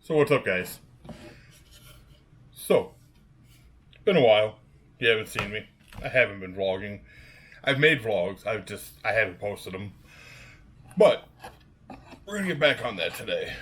So what's up, guys? So, it's been a while. You haven't seen me. I haven't been vlogging. I've made vlogs. I haven't posted them. But we're gonna get back on that today.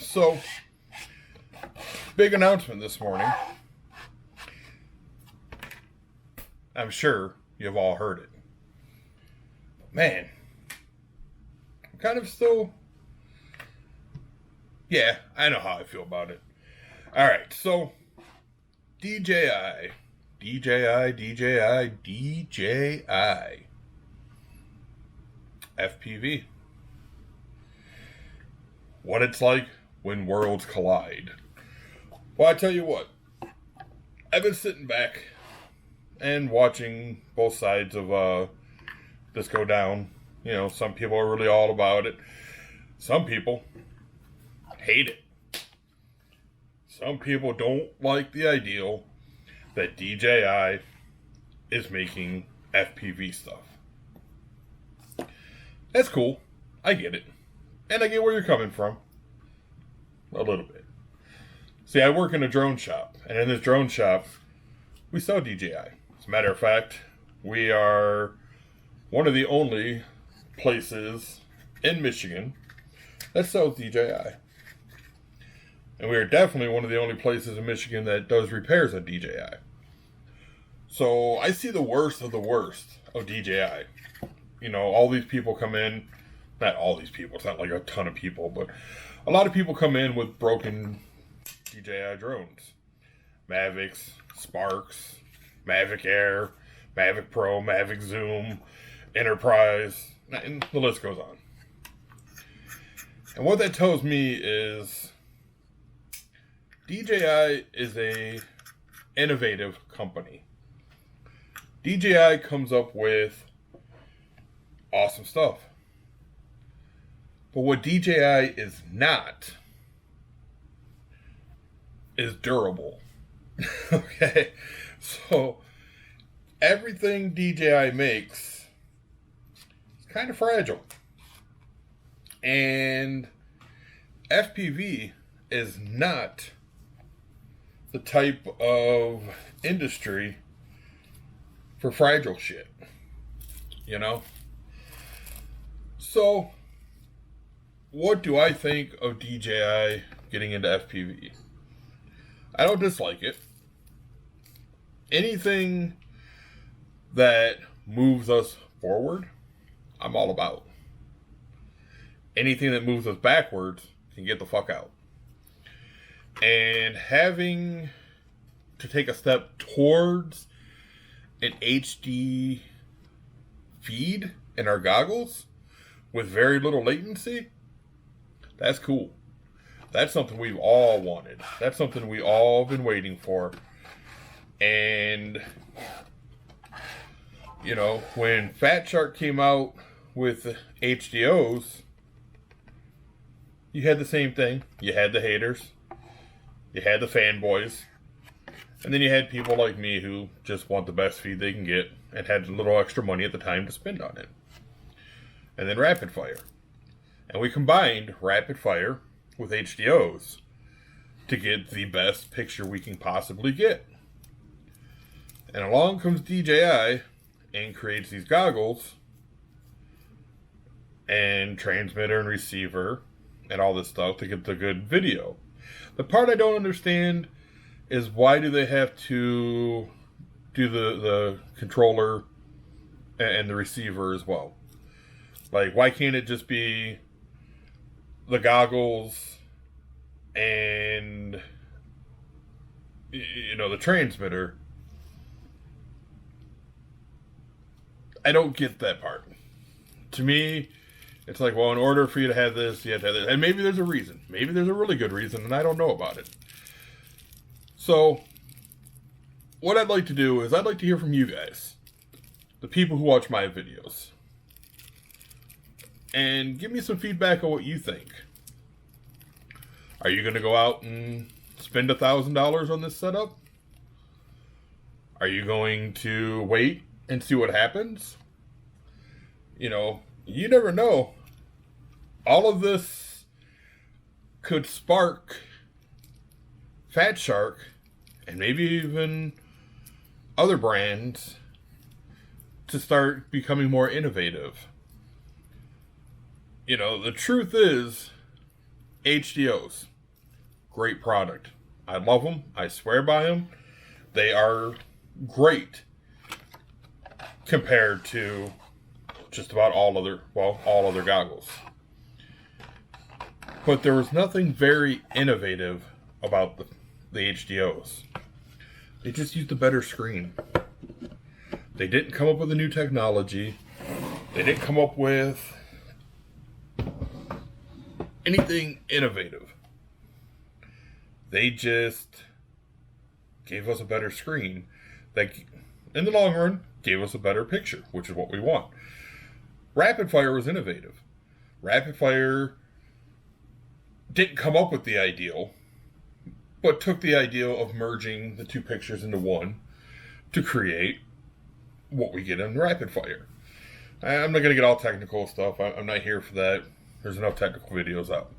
So, big announcement this morning. I'm sure you've all heard it. Man, I'm kind of still... Yeah, I know how I feel about it. Alright, so DJI FPV. What it's like when worlds collide. Well, I tell you what, I've been sitting back and watching both sides of this go down. You know, some people are really all about it. Some people hate it. Some people don't like the ideal that DJI is making FPV stuff. That's cool. I get it. And I get where you're coming from. A little bit. See, I work in a drone shop. And in this drone shop, we sell DJI. As a matter of fact, we are one of the only places in Michigan that sells DJI. And we are definitely one of the only places in Michigan that does repairs on DJI. So I see the worst of DJI. You know, all these people come in, not all these people, it's not like a ton of people, but a lot of people come in with broken DJI drones. Mavics, Sparks, Mavic Air, Mavic Pro, Mavic Zoom, Enterprise, and the list goes on. And what that tells me is DJI is a innovative company. DJI comes up with awesome stuff. But what DJI is not is durable. Okay? So everything DJI makes is kind of fragile. And FPV is not the type of industry for fragile shit, you know? So, what do I think of DJI getting into FPV? I don't dislike it. Anything that moves us forward, I'm all about. Anything that moves us backwards can get the fuck out. And having to take a step towards an HD feed in our goggles with very little latency, that's cool. That's something we've all wanted. That's something we all been waiting for. And, you know, when Fatshark came out with HDOs, you had the same thing. You had the haters. You had the fanboys. And then you had people like me who just want the best feed they can get and had a little extra money at the time to spend on it. And then rapid fire. And we combined rapid fire with HDOs to get the best picture we can possibly get. And along comes DJI and creates these goggles and transmitter and receiver and all this stuff to get the good video. The part I don't understand is why do they have to do the controller and the receiver as well? Like, why can't it just be the goggles and, you know, the transmitter? I don't get that part. To me, it's like, well, in order for you to have this, you have to have this. And maybe there's a reason. Maybe there's a really good reason, and I don't know about it. So, what I'd like to do is I'd like to hear from you guys, the people who watch my videos, and give me some feedback on what you think. Are you going to go out and spend $1,000 on this setup? Are you going to wait and see what happens? You know, you never know. All of this could spark Fatshark, and maybe even other brands to start becoming more innovative. You know, the truth is, HDOs, great product. I love them. I swear by them. They are great compared to just about all other goggles. But there was nothing very innovative about the HDOs. They just used a better screen. They didn't come up with a new technology. They didn't come up with anything innovative. They just gave us a better screen that, in the long run, gave us a better picture, which is what we want. Rapid Fire was innovative. Rapid Fire didn't come up with the ideal, but took the ideal of merging the two pictures into one to create what we get in Rapid Fire. I'm not going to get all technical stuff. I'm not here for that. There's enough technical videos out.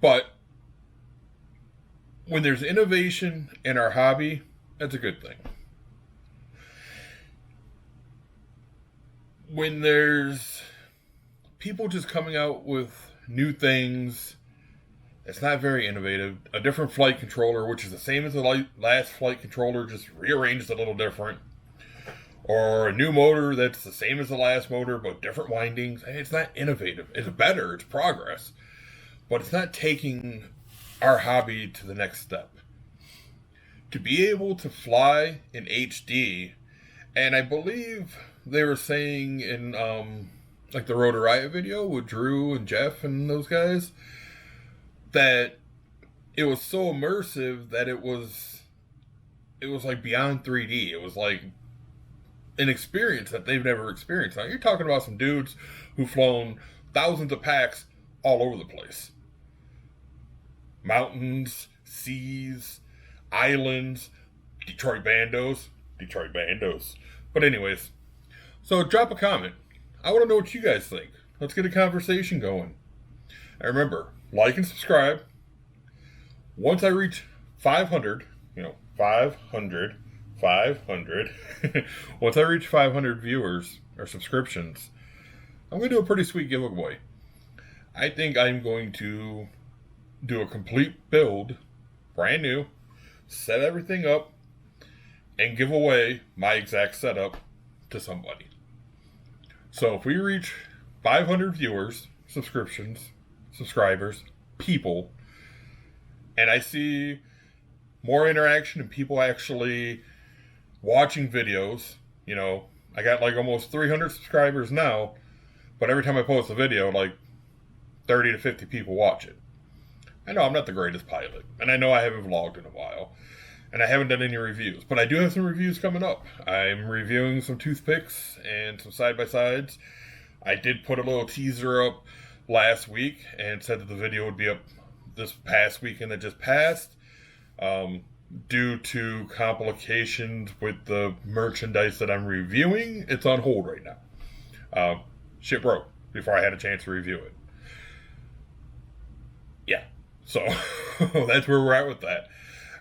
But when there's innovation in our hobby, that's a good thing. When there's people just coming out with new things, it's not very innovative. A different flight controller, which is the same as the last flight controller, just rearranged a little different. Or a new motor that's the same as the last motor, but different windings. It's not innovative. It's better. It's progress. But it's not taking our hobby to the next step. To be able to fly in HD, and I believe they were saying in like the Rotor Riot video with Drew and Jeff and those guys, that it was so immersive that it was like beyond 3D. It was like an experience that they've never experienced. Now you're talking about some dudes who've flown thousands of packs all over the place. Mountains, seas, islands, Detroit bandos. But anyways, so drop a comment. I want to know what you guys think. Let's get a conversation going. And remember, like and subscribe. Once I reach 500, 500. Once I reach 500 viewers or subscriptions, I'm going to do a pretty sweet giveaway. I think I'm going to do a complete build, brand new, set everything up, and give away my exact setup to somebody. So if we reach 500 viewers, subscribers, people, and I see more interaction and people actually watching videos, I got like almost 300 subscribers now, but every time I post a video, like 30 to 50 people watch it. I know I'm not the greatest pilot, and I know I haven't vlogged in a while, and I haven't done any reviews, but I do have some reviews coming up. I'm reviewing some toothpicks and some side-by-sides. I did put a little teaser up last week and said that the video would be up this past weekend that just passed. Due to complications with the merchandise that I'm reviewing, it's on hold right now. Shit broke before I had a chance to review it. Yeah, so that's where we're at with that.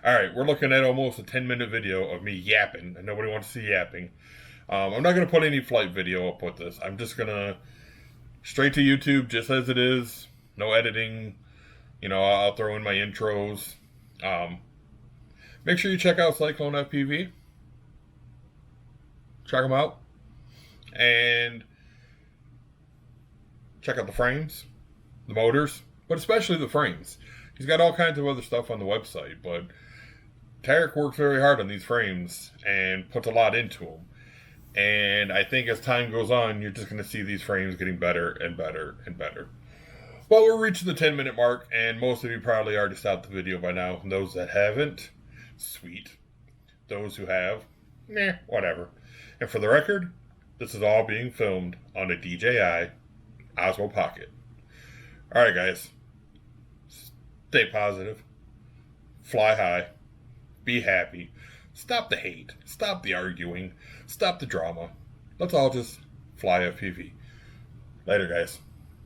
Alright, we're looking at almost a 10-minute video of me yapping, and nobody wants to see yapping. I'm not going to put any flight video up with this. I'm just going to straight to YouTube just as it is. No editing. I'll throw in my intros. Make sure you check out CycloneFPV. Check them out. And check out the frames, the motors, but especially the frames. He's got all kinds of other stuff on the website, but Tarek works very hard on these frames and puts a lot into them. And I think as time goes on, you're just going to see these frames getting better and better and better. Well, we're reaching the 10-minute mark, and most of you probably already stopped the video by now. And those that haven't, sweet. Those who have, whatever. And for the record, this is all being filmed on a DJI Osmo Pocket. Alright guys, stay positive, fly high, be happy, stop the hate, stop the arguing, stop the drama. Let's all just fly FPV. Later guys.